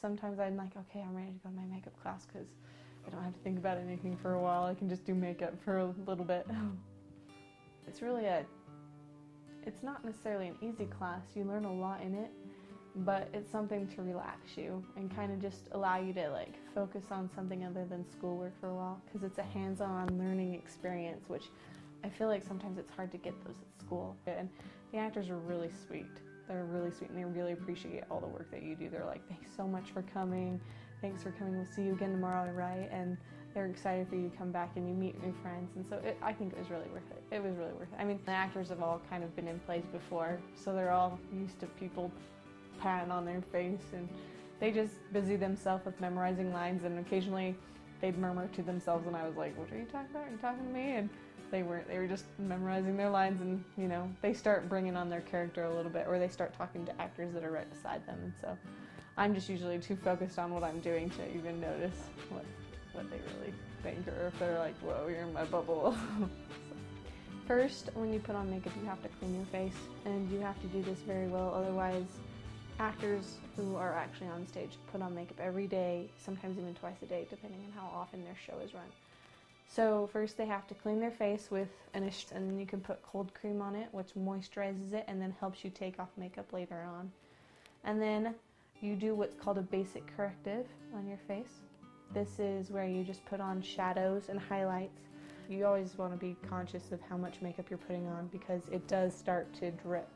sometimes I'm like, okay, I'm ready to go to my makeup class because I don't have to think about anything for a while. I can just do makeup for a little bit. It's really it's not necessarily an easy class. You learn a lot in it, but it's something to relax you and kind of just allow you to like focus on something other than schoolwork for a while, because it's a hands-on learning experience, which I feel like sometimes it's hard to get those at school. And the actors are really sweet. They're really sweet and they really appreciate all the work that you do. They're like, thanks so much for coming. Thanks for coming. We'll see you again tomorrow, right? And they're excited for you to come back and you meet new friends. And so I think it was really worth it. It was really worth it. I mean, the actors have all kind of been in plays before, so they're all used to people patting on their face, and they just busy themselves with memorizing lines, and occasionally they'd murmur to themselves and I was like, what are you talking about? Are you talking to me? And they weren't. They were just memorizing their lines, and you know, they start bringing on their character a little bit, or they start talking to actors that are right beside them, and so I'm just usually too focused on what I'm doing to even notice what they really think, or if they're like, whoa, you're in my bubble. So, first, when you put on makeup, you have to clean your face, and you have to do this very well, otherwise actors who are actually on stage put on makeup every day, sometimes even twice a day, depending on how often their show is run. So first they have to clean their face with and then you can put cold cream on it, which moisturizes it and then helps you take off makeup later on. And then you do what's called a basic corrective on your face. This is where you just put on shadows and highlights. You always want to be conscious of how much makeup you're putting on, because it does start to drip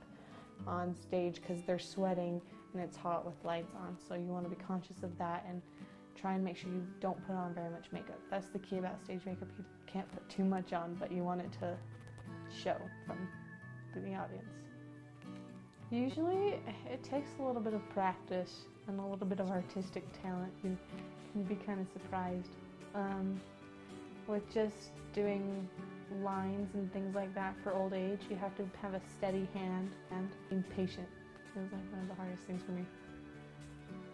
on stage because they're sweating and it's hot with lights on. So you want to be conscious of that and try and make sure you don't put on very much makeup. That's the key about stage makeup. You can't put too much on, but you want it to show from the audience. Usually it takes a little bit of practice and a little bit of artistic talent. You can be kind of surprised with just doing lines and things like that. For old age, you have to have a steady hand and being patient. It was like one of the hardest things for me.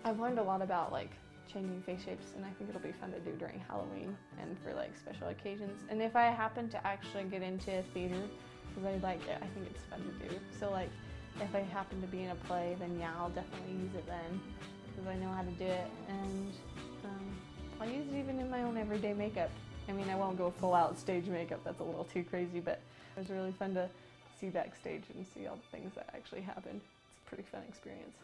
I've learned a lot about like changing face shapes, and I think it'll be fun to do during Halloween and for like special occasions. And if I happen to actually get into theater, because I like it, I think it's fun to do. So like if I happen to be in a play, then yeah, I'll definitely use it then, because I know how to do it. And I'll use it even in my own everyday makeup. I mean, I won't go full out stage makeup, that's a little too crazy, but it was really fun to see backstage and see all the things that actually happened. It's a pretty fun experience.